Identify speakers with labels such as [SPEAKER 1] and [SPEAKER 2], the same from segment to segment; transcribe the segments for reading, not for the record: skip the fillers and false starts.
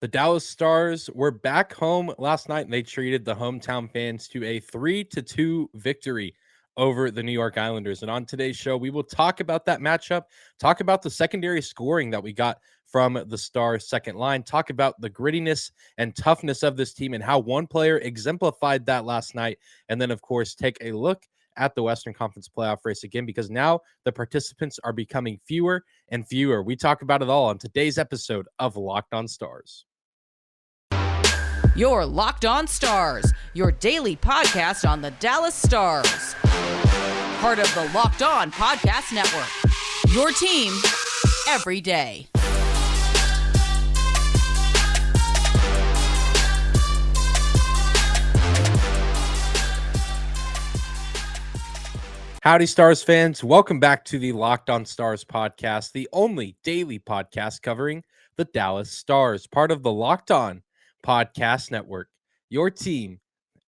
[SPEAKER 1] The Dallas Stars were back home last night and they treated the hometown fans to a 3-2 victory over the New York Islanders. And on today's show, we will talk about that matchup, talk about the secondary scoring that we got from the Stars' second line, talk about the grittiness and toughness of this team and how one player exemplified that last night. And then, of course, take a look at the Western Conference playoff race again, because now the participants are becoming fewer and fewer. We talk about it all on today's episode of Locked On Stars.
[SPEAKER 2] Your Locked On Stars, your daily podcast on the Dallas Stars. Part of the Locked On Podcast Network. Your team every day.
[SPEAKER 1] Howdy, Stars fans. Welcome back to the Locked On Stars podcast, the only daily podcast covering the Dallas Stars, part of the Locked On Podcast Network, your team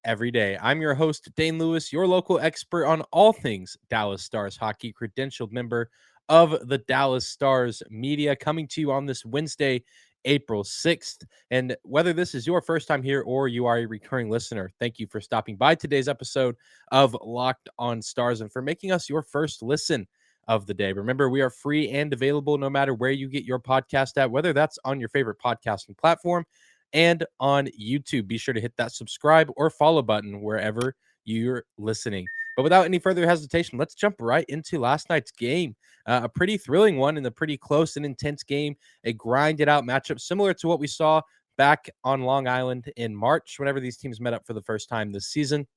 [SPEAKER 1] every day. I'm your host, Dane Lewis, your local expert on all things Dallas Stars hockey, credentialed member of the Dallas Stars media, coming to you on this Wednesday, April 6th. And whether this is your first time here or you are a recurring listener, thank you for stopping by today's episode of Locked On Stars and for making us your first listen of the day. Remember, we are free and available no matter where you get your podcast at, whether that's on your favorite podcasting platform and on YouTube. Be sure to hit that subscribe or follow button wherever you're listening. But without any further hesitation, let's jump right into last night's game. A pretty thrilling one and a pretty close and intense game, a grinded out matchup similar to what we saw back on Long Island in March whenever these teams met up for the first time this season.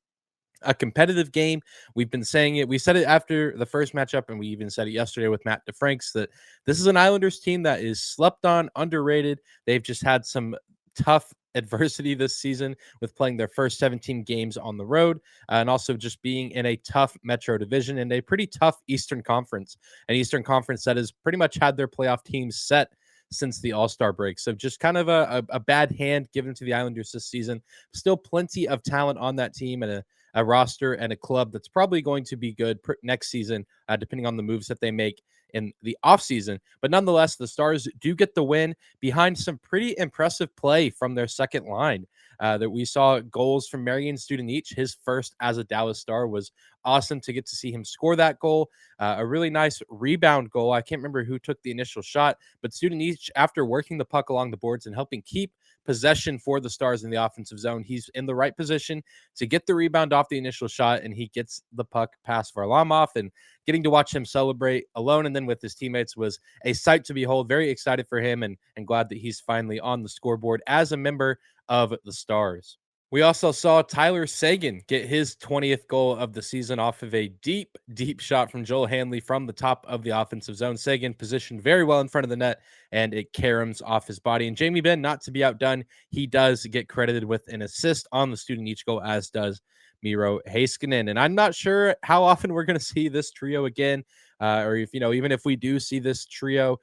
[SPEAKER 1] A competitive game. We've been saying it. We said it after the first matchup, and we even said it yesterday with Matt DeFranks that this is an Islanders team that is slept on, underrated. They've just had some tough adversity this season with playing their first 17 games on the road and also just being in a tough Metro division and a pretty tough Eastern Conference, an Eastern Conference that has pretty much had their playoff teams set since the All-Star break. So just kind of a bad hand given to the Islanders this season. Still plenty of talent on that team and a roster and a club that's probably going to be good next season, depending on the moves that they make in the offseason. But nonetheless, the Stars do get the win behind some pretty impressive play from their second line. That we saw goals from Marian Studenic. His first as a Dallas Star was awesome to get to see him score that goal. A really nice rebound goal. I can't remember who took the initial shot, but Studenic, after working the puck along the boards and helping keep possession for the Stars in the offensive zone, he's in the right position to get the rebound off the initial shot, and he gets the puck past Varlamov, and getting to watch him celebrate alone and then with his teammates was a sight to behold. Very excited for him and glad that he's finally on the scoreboard as a member of the Stars. We also saw Tyler Seguin get his 20th goal of the season off of a deep, deep shot from Joel Hanley from the top of the offensive zone. Seguin positioned very well in front of the net, and it caroms off his body. And Jamie Benn, not to be outdone, he does get credited with an assist on the Studenic goal, as does Miro Heiskanen. And I'm not sure how often we're going to see this trio again, or if, even if we do see this trio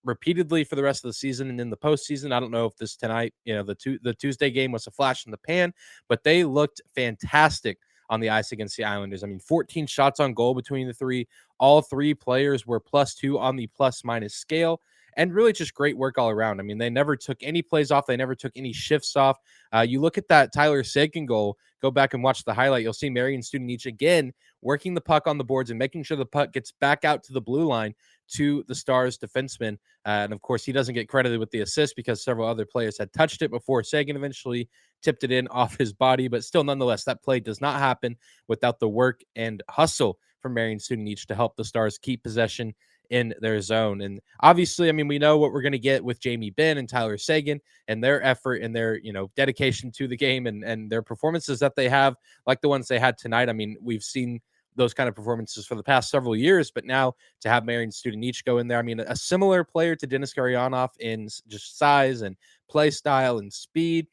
[SPEAKER 1] repeatedly for the rest of the season and in the postseason. I don't know if this tonight, the Tuesday game was a flash in the pan, but they looked fantastic on the ice against the Islanders. I mean, 14 shots on goal between the three. All three players were +2 on the plus-minus scale, and really just great work all around. I mean, they never took any plays off. They never took any shifts off. You look at that Tyler Seguin goal, go back and watch the highlight. You'll see Marian Studenic again working the puck on the boards and making sure the puck gets back out to the blue line to the Stars defenseman. And of course, he doesn't get credited with the assist because several other players had touched it before Seguin eventually tipped it in off his body. But still, nonetheless, that play does not happen without the work and hustle from Marian Studenic to help the Stars keep possession in their zone. And obviously, I mean, we know what we're going to get with Jamie Benn and Tyler Seguin and their effort and their, dedication to the game and their performances that they have, like the ones they had tonight. I mean, we've seen those kind of performances for the past several years, but now to have Marian Studenic go in there, I mean, a similar player to Denis Gurianov in just size and play style and speed.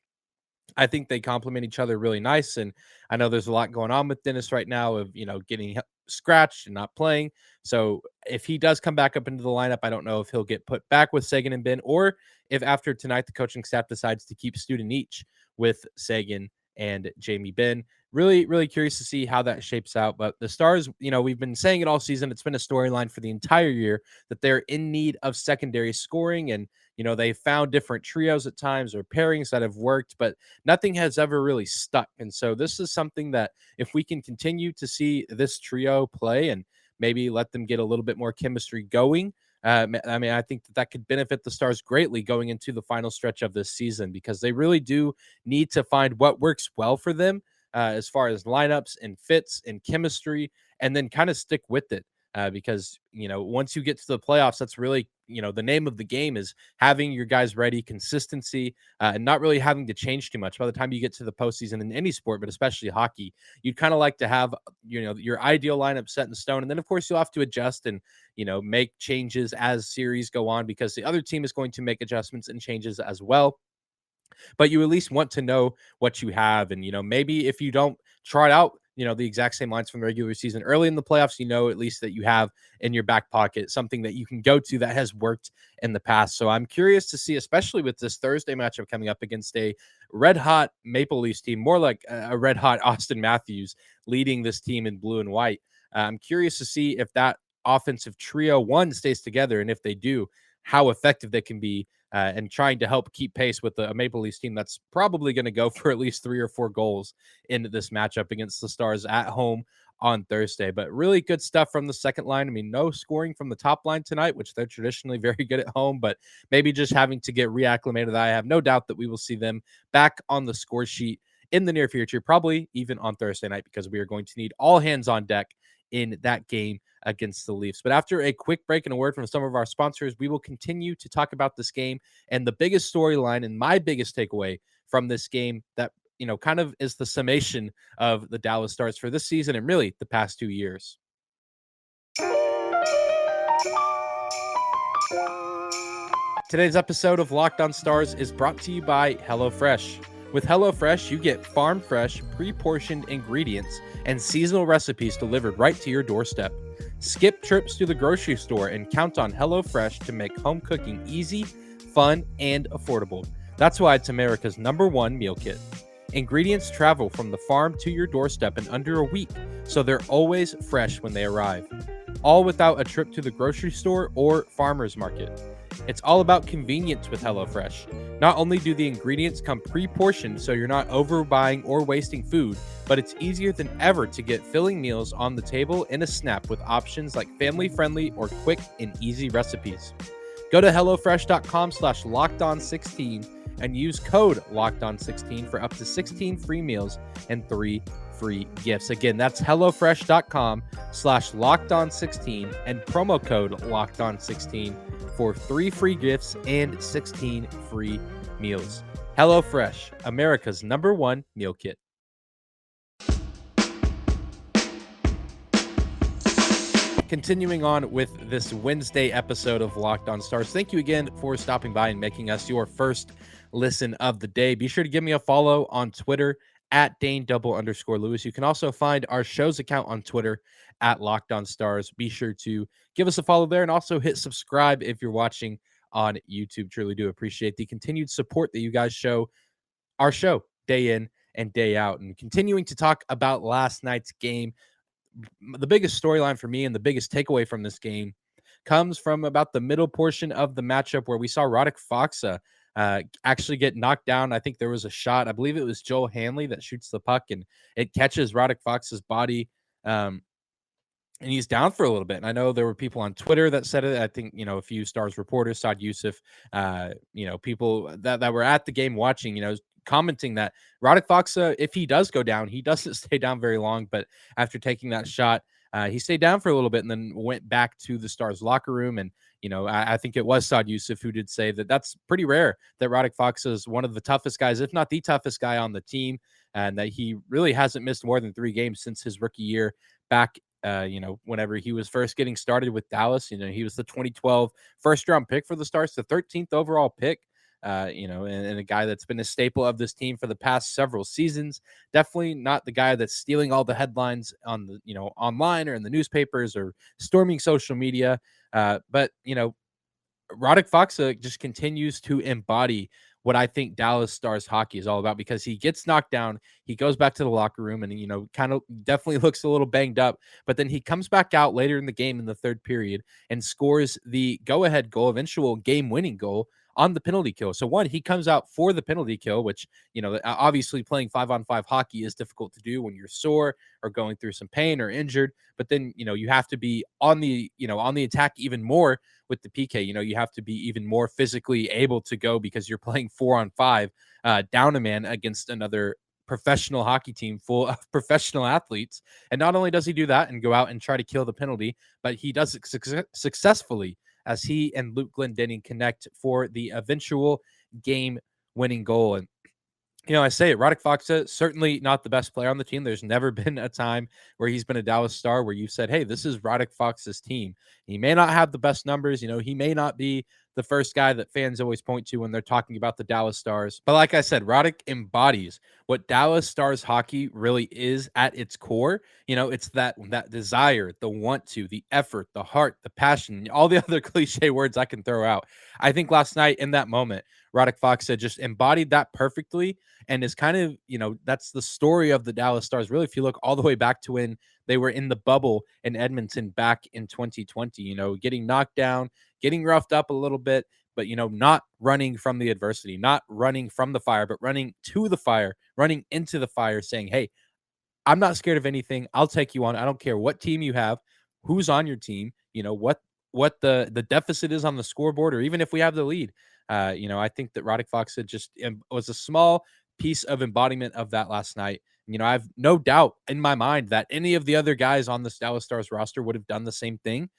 [SPEAKER 1] I think they complement each other really nice. And I know there's a lot going on with Dennis right now of, getting scratched and not playing. So if he does come back up into the lineup, I don't know if he'll get put back with Seguin and Benn, or if after tonight, the coaching staff decides to keep Studenic with Seguin and Jamie Benn. Really, really curious to see how that shapes out. But the Stars, we've been saying it all season. It's been a storyline for the entire year that they're in need of secondary scoring. And, they found different trios at times or pairings that have worked, but nothing has ever really stuck. And so this is something that if we can continue to see this trio play and maybe let them get a little bit more chemistry going, I think that could benefit the Stars greatly going into the final stretch of this season, because they really do need to find what works well for them as far as lineups and fits and chemistry, and then kind of stick with it. Because, once you get to the playoffs, that's really, the name of the game is having your guys ready, consistency, and not really having to change too much by the time you get to the postseason in any sport, but especially hockey. You'd kind of like to have, your ideal lineup set in stone. And then, of course, you'll have to adjust and, make changes as series go on, because the other team is going to make adjustments and changes as well. But you at least want to know what you have. And, maybe if you don't trot out, the exact same lines from the regular season early in the playoffs, at least that you have in your back pocket something that you can go to that has worked in the past. So I'm curious to see, especially with this Thursday matchup coming up against a red hot Maple Leafs team, more like a red hot Austin Matthews leading this team in blue and white. I'm curious to see if that offensive trio, one, stays together, and if they do, how effective they can be and trying to help keep pace with a Maple Leafs team that's probably going to go for at least 3 or 4 goals in this matchup against the Stars at home on Thursday. But really good stuff from the second line. I mean, no scoring from the top line tonight, which they're traditionally very good at home, but maybe just having to get reacclimated. I have no doubt that we will see them back on the score sheet in the near future, probably even on Thursday night, because we are going to need all hands on deck in that game against the Leafs. But after a quick break and a word from some of our sponsors, we will continue to talk about this game and the biggest storyline and my biggest takeaway from this game that, kind of is the summation of the Dallas Stars for this season and really the past 2 years. Today's episode of Locked On Stars is brought to you by HelloFresh. With HelloFresh, you get farm-fresh, pre-portioned ingredients and seasonal recipes delivered right to your doorstep. Skip trips to the grocery store and count on HelloFresh to make home cooking easy, fun, and affordable. That's why it's America's #1 meal kit. Ingredients travel from the farm to your doorstep in under a week, so they're always fresh when they arrive. All without a trip to the grocery store or farmer's market. It's all about convenience with HelloFresh. Not only do the ingredients come pre-portioned so you're not overbuying or wasting food, but it's easier than ever to get filling meals on the table in a snap with options like family-friendly or quick and easy recipes. Go to HelloFresh.com/LockedOn16 and use code LockedOn16 for up to 16 free meals and 3 free gifts. Again, that's HelloFresh.com/LockedOn16 and promo code LockedOn16 for 3 free gifts and 16 free meals. HelloFresh, America's #1 meal kit. Continuing on with this Wednesday episode of Locked On Stars. Thank you again for stopping by and making us your first listen of the day. Be sure to give me a follow on Twitter at Dane_Lewis. You can also find our show's account on Twitter at Locked On Stars. Be sure to give us a follow there and also hit subscribe if you're watching on YouTube. Truly do appreciate the continued support that you guys show our show day in and day out. And continuing to talk about last night's game, the biggest storyline for me and the biggest takeaway from this game comes from about the middle portion of the matchup where we saw Radek Faksa actually get knocked down. I think there was a shot. I believe it was Joel Hanley that shoots the puck and it catches Radek Faksa's body. And he's down for a little bit. And I know there were people on Twitter that said it. I think, a few Stars reporters, Saad Youssef, people that were at the game watching, commenting that Radek Faksa, if he does go down, he doesn't stay down very long. But after taking that shot, he stayed down for a little bit and then went back to the Stars locker room. And, I think it was Saad Youssef who did say that that's pretty rare that Radek Faksa is one of the toughest guys, if not the toughest guy on the team, and that he really hasn't missed more than 3 games since his rookie year back, whenever he was first getting started with Dallas. He was the 2012 first-round pick for the Stars, the 13th overall pick. And a guy that's been a staple of this team for the past several seasons. Definitely not the guy that's stealing all the headlines on the, online or in the newspapers or storming social media. But Radek Faksa just continues to embody what I think Dallas Stars hockey is all about, because he gets knocked down, he goes back to the locker room and, kind of definitely looks a little banged up, but then he comes back out later in the game in the third period and scores the go-ahead goal, eventual game-winning goal on the penalty kill. So one, he comes out for the penalty kill, which, obviously playing 5-on-5 hockey is difficult to do when you're sore or going through some pain or injured. But then, you have to be on the attack even more with the PK. You have to be even more physically able to go because you're playing 4-on-5 down a man against another professional hockey team full of professional athletes. And not only does he do that and go out and try to kill the penalty, but he does it successfully as he and Luke Glendening connect for the eventual game-winning goal. And I say it, Radek Faksa, certainly not the best player on the team. There's never been a time where he's been a Dallas Star where you said, hey, this is Radek Faksa's team. He may not have the best numbers. He may not be the first guy that fans always point to when they're talking about the Dallas Stars. But like I said, Radek embodies what Dallas Stars hockey really is at its core. It's that desire, the want to, the effort, the heart, the passion, all the other cliche words I can throw out. I think last night in that moment, Radek Faksa just embodied that perfectly and is kind of, that's the story of the Dallas Stars. Really, if you look all the way back to when they were in the bubble in Edmonton back in 2020, getting knocked down, getting roughed up a little bit, but, not running from the adversity, not running from the fire, but running to the fire, running into the fire, saying, hey, I'm not scared of anything. I'll take you on. I don't care what team you have, who's on your team, what the deficit is on the scoreboard, or even if we have the lead. I think that Radek Faksa just was a small piece of embodiment of that last night. I have no doubt in my mind that any of the other guys on the Dallas Stars roster would have done the same thing.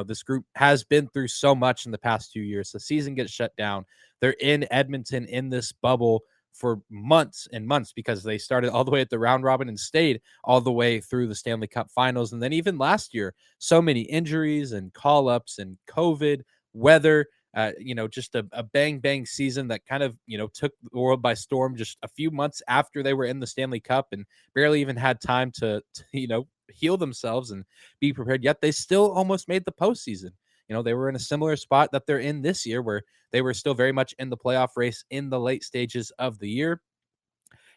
[SPEAKER 1] This group has been through so much in the past 2 years. The season gets shut down. They're in Edmonton in this bubble for months and months because they started all the way at the round robin and stayed all the way through the Stanley Cup finals. And then even last year, so many injuries and call-ups and COVID, weather, just a bang season that kind of, took the world by storm just a few months after they were in the Stanley Cup and barely even had time to heal themselves and be prepared. Yet they still almost made the postseason. They were in a similar spot that they're in this year where they were still very much in the playoff race in the late stages of the year.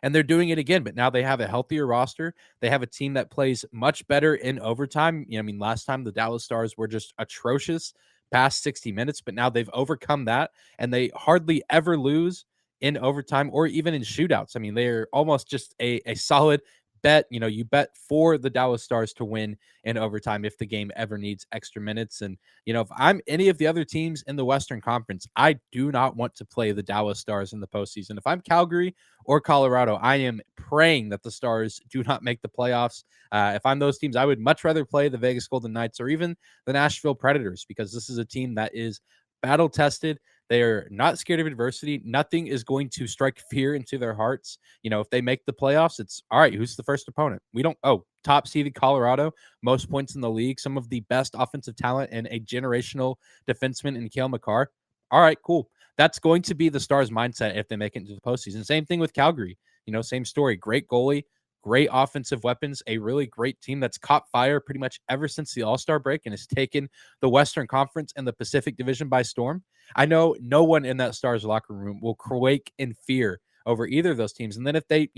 [SPEAKER 1] And they're doing it again, but now they have a healthier roster. They have a team that plays much better in overtime. Last time the Dallas Stars were just atrocious past 60 minutes, but now they've overcome that and they hardly ever lose in overtime or even in shootouts. They're almost just a solid bet. You bet for the Dallas Stars to win in overtime if the game ever needs extra minutes. And, if I'm any of the other teams in the Western Conference, I do not want to play the Dallas Stars in the postseason. If I'm Calgary or Colorado, I am praying that the Stars do not make the playoffs. If I'm those teams, I would much rather play the Vegas Golden Knights or even the Nashville Predators because this is a team that is battle tested. They are not scared of adversity. Nothing is going to strike fear into their hearts. If they make the playoffs, it's all right. Who's the first opponent? Top seeded Colorado, most points in the league, some of the best offensive talent, and a generational defenseman in Cale Makar. All right, cool. That's going to be the Stars' mindset if they make it into the postseason. Same thing with Calgary. Same story. Great goalie, great offensive weapons, a really great team that's caught fire pretty much ever since the All-Star break and has taken the Western Conference and the Pacific Division by storm. I know no one in that Stars locker room will quake in fear over either of those teams. And then if they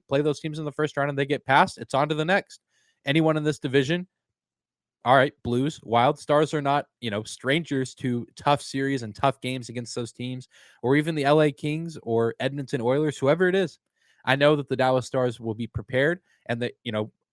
[SPEAKER 1] play those teams in the first round and they get past, it's on to the next. Anyone in this division, all right, Blues, Wild, Stars are not, strangers to tough series and tough games against those teams, or even the LA Kings or Edmonton Oilers, whoever it is. I know that the Dallas Stars will be prepared and that,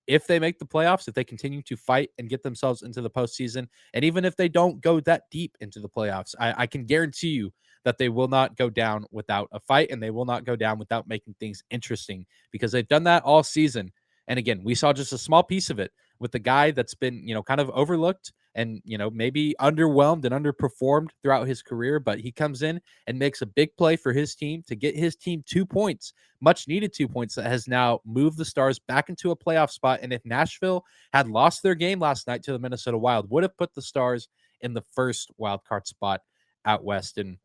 [SPEAKER 1] if they make the playoffs, if they continue to fight and get themselves into the postseason, and even if they don't go that deep into the playoffs, I can guarantee you that they will not go down without a fight and they will not go down without making things interesting because they've done that all season. And again, we saw just a small piece of it with the guy that's been, kind of overlooked and, maybe underwhelmed and underperformed throughout his career, but he comes in and makes a big play for his team to get his team 2 points, much needed 2 points that has now moved the Stars back into a playoff spot. And if Nashville had lost their game last night to the Minnesota Wild, would have put the Stars in the first wild card spot out west. And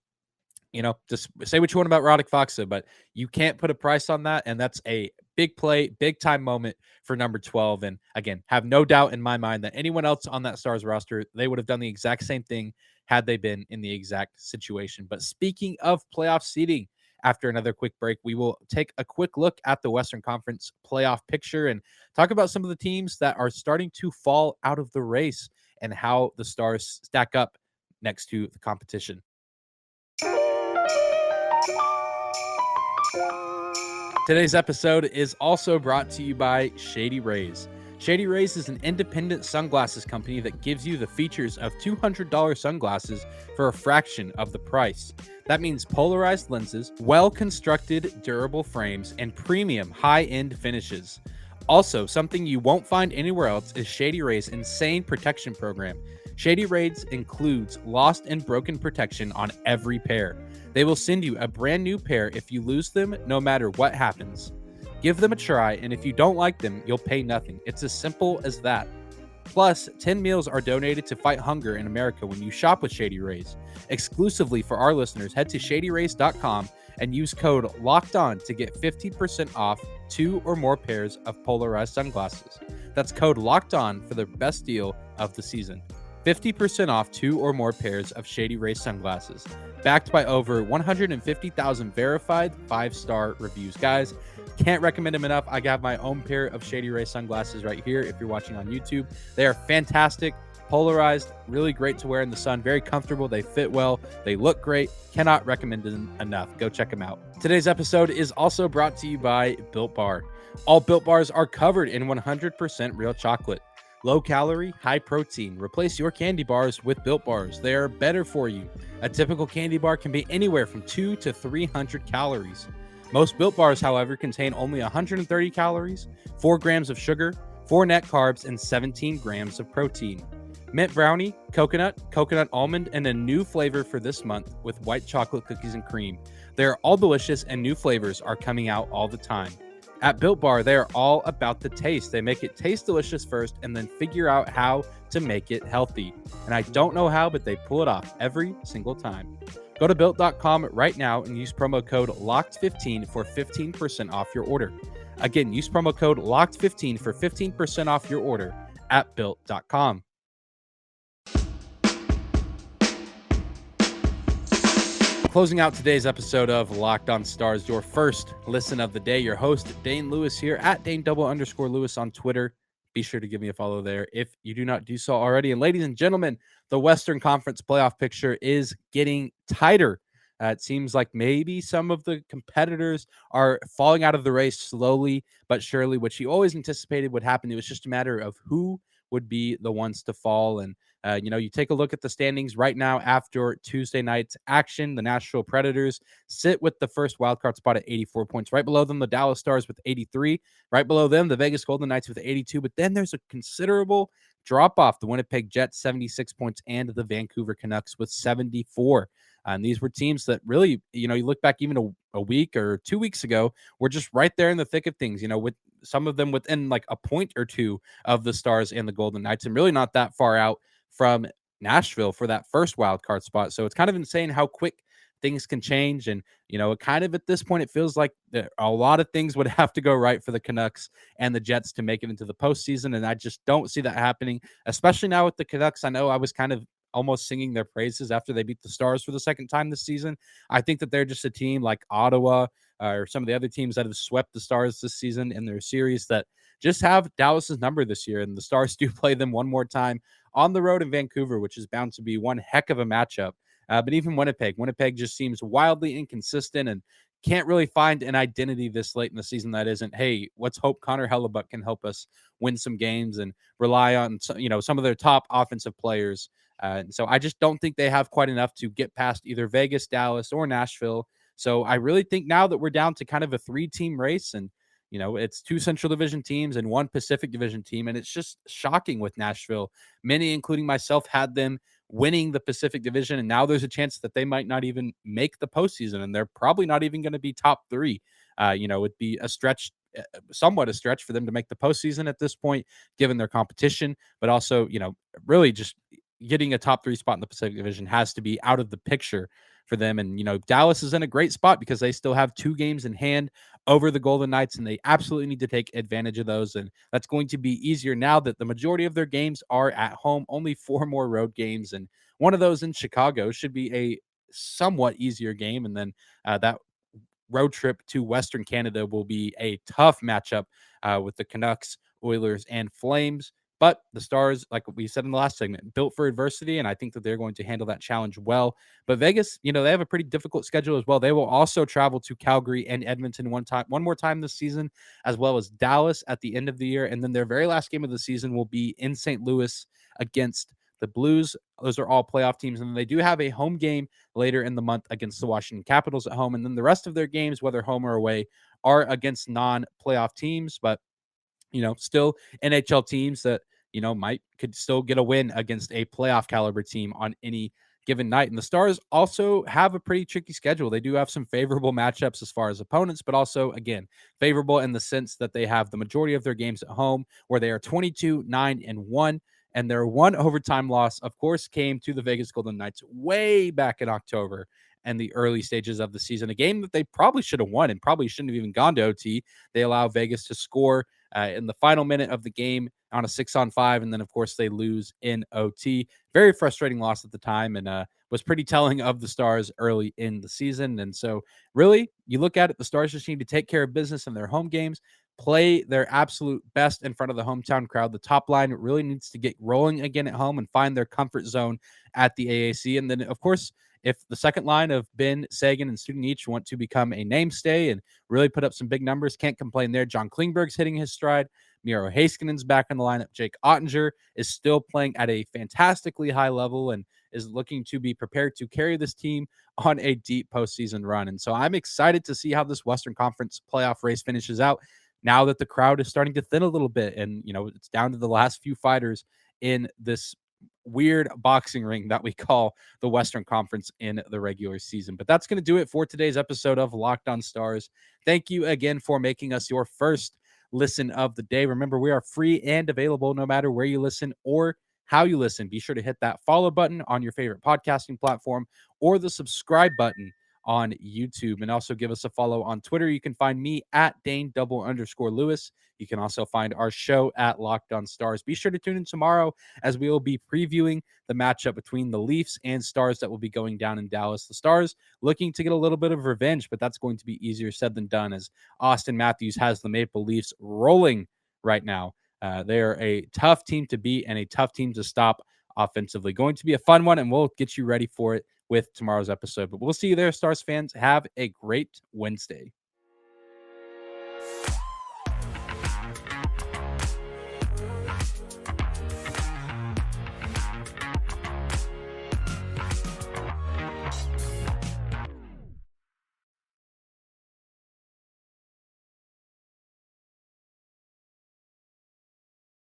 [SPEAKER 1] just say what you want about Radek Faksa, but you can't put a price on that. And that's a big play, big time moment for number 12. And again, have no doubt in my mind that anyone else on that Stars roster, they would have done the exact same thing had they been in the exact situation. But speaking of playoff seeding, after another quick break, we will take a quick look at the Western Conference playoff picture and talk about some of the teams that are starting to fall out of the race and how the Stars stack up next to the competition. Today's episode is also brought to you by Shady Rays. Shady Rays is an independent sunglasses company that gives you the features of $200 sunglasses for a fraction of the price. That means polarized lenses, well-constructed durable frames, and premium high-end finishes. Also, something you won't find anywhere else is Shady Rays' insane protection program. Shady Rays includes lost and broken protection on every pair. They will send you a brand new pair if you lose them, no matter what happens. Give them a try, and if you don't like them, you'll pay nothing. It's as simple as that. Plus, 10 meals are donated to fight hunger in America when you shop with Shady Rays. Exclusively for our listeners, head to shadyrays.com and use code LOCKEDON to get 50% off 2 or more pairs of polarized sunglasses. That's code LOCKEDON for the best deal of the season. 50% off 2 or more pairs of Shady Rays sunglasses. Backed by over 150,000 verified 5-star reviews. Guys, can't recommend them enough. I got my own pair of Shady Rays sunglasses right here if you're watching on YouTube. They are fantastic, polarized, really great to wear in the sun, very comfortable. They fit well. They look great. Cannot recommend them enough. Go check them out. Today's episode is also brought to you by Built Bar. All Built Bars are covered in 100% real chocolate. Low calorie, high protein. Replace your candy bars with Built Bars. They are better for you. A typical candy bar can be anywhere from 200 to 300 calories. Most Built Bars, however, contain only 130 calories, 4 grams of sugar, 4 net carbs, and 17 grams of protein. Mint brownie, coconut almond, and a new flavor for this month with white chocolate cookies and cream. They are all delicious, and new flavors are coming out all the time. At Built Bar, they are all about the taste. They make it taste delicious first and then figure out how to make it healthy. And I don't know how, but they pull it off every single time. Go to Built.com right now and use promo code LOCKED15 for 15% off your order. Again, use promo code LOCKED15 for 15% off your order at Built.com. Closing out today's episode of Locked On Stars, your first listen of the day. Your host, Dane Lewis here at Dane_Lewis on Twitter. Be sure to give me a follow there if you do not do so already. And ladies and gentlemen, the Western Conference playoff picture is getting tighter. It seems like maybe some of the competitors are falling out of the race slowly but surely, which you always anticipated would happen. It was just a matter of who would be the ones to fall. And you take a look at the standings right now after Tuesday night's action. The Nashville Predators sit with the first wildcard spot at 84 points. Right below them, the Dallas Stars with 83. Right below them, the Vegas Golden Knights with 82. But then there's a considerable drop-off. The Winnipeg Jets, 76 points, and the Vancouver Canucks with 74. And these were teams that really, you look back even a week or 2 weeks ago, were just right there in the thick of things, with some of them within like a point or two of the Stars and the Golden Knights, and really not that far out from Nashville for that first wild card spot. So it's kind of insane how quick things can change. And, it kind of at this point, it feels like a lot of things would have to go right for the Canucks and the Jets to make it into the postseason. And I just don't see that happening, especially now with the Canucks. I know I was kind of almost singing their praises after they beat the Stars for the second time this season. I think that they're just a team like Ottawa or some of the other teams that have swept the Stars this season in their series that just have Dallas's number this year. And the Stars do play them one more time on the road in Vancouver, which is bound to be one heck of a matchup. But even Winnipeg just seems wildly inconsistent and can't really find an identity this late in the season that isn't, hey, let's hope Connor Hellebuck can help us win some games and rely on some of their top offensive players. So I just don't think they have quite enough to get past either Vegas, Dallas, or Nashville. So I really think now that we're down to kind of a 3-team race, and it's 2 Central Division teams and 1 Pacific Division team, and it's just shocking with Nashville. Many, including myself, had them winning the Pacific Division, and now there's a chance that they might not even make the postseason, and they're probably not even going to be top 3. It'd be a stretch, somewhat a stretch for them to make the postseason at this point, given their competition, but also, really just getting a top 3 spot in the Pacific Division has to be out of the picture for them. And, Dallas is in a great spot because they still have 2 games in hand over the Golden Knights, and they absolutely need to take advantage of those. And that's going to be easier now that the majority of their games are at home, only 4 more road games. And one of those in Chicago should be a somewhat easier game. And then that road trip to Western Canada will be a tough matchup with the Canucks, Oilers, and Flames.
[SPEAKER 3] But the Stars, like we said in the last segment, built for adversity, and I think that they're going to handle that challenge well. But Vegas, they have a pretty difficult schedule as well. They will also travel to Calgary and Edmonton one more time this season, as well as Dallas at the end of the year. And then their very last game of the season will be in St. Louis against the Blues. Those are all playoff teams. And they do have a home game later in the month against the Washington Capitals at home. And then the rest of their games, whether home or away, are against non-playoff teams. But still NHL teams that, could still get a win against a playoff caliber team on any given night. And the Stars also have a pretty tricky schedule. They do have some favorable matchups as far as opponents, but also, again, favorable in the sense that they have the majority of their games at home, where they are 22-9-1. And their one overtime loss, of course, came to the Vegas Golden Knights way back in October and the early stages of the season, a game that they probably should have won and probably shouldn't have even gone to OT. They allow Vegas to score in the final minute of the game on a 6-on-5, and then, of course, they lose in OT. Very frustrating loss at the time, and was pretty telling of the Stars early in the season. And so, really, you look at it, the Stars just need to take care of business in their home games, play their absolute best in front of the hometown crowd. The top line really needs to get rolling again at home and find their comfort zone at the AAC. And then, of course, if the second line of Benn, Seguin, and Studenic want to become a mainstay and really put up some big numbers, can't complain there. John Klingberg's hitting his stride. Miro Heiskanen's back in the lineup. Jake Ottinger is still playing at a fantastically high level and is looking to be prepared to carry this team on a deep postseason run. And so I'm excited to see how this Western Conference playoff race finishes out now that the crowd is starting to thin a little bit. And, it's down to the last few fighters in this weird boxing ring that we call the Western Conference in the regular season. But that's going to do it for today's episode of Locked On Stars. Thank you again for making us your first listen of the day. Remember, we are free and available no matter where you listen or how you listen. Be sure to hit that follow button on your favorite podcasting platform or the subscribe button on YouTube, and also give us a follow on Twitter. You can find me at Dane_Lewis. You can also find our show at Locked On Stars. Be sure to tune in tomorrow as we will be previewing the matchup between the Leafs and Stars that will be going down in Dallas. The Stars looking to get a little bit of revenge, but that's going to be easier said than done as Auston Matthews has the Maple Leafs rolling right now. They are a tough team to beat and a tough team to stop offensively. Going to be a fun one, and we'll get you ready for it with tomorrow's episode. But we'll see you there, Stars fans. Have a great Wednesday.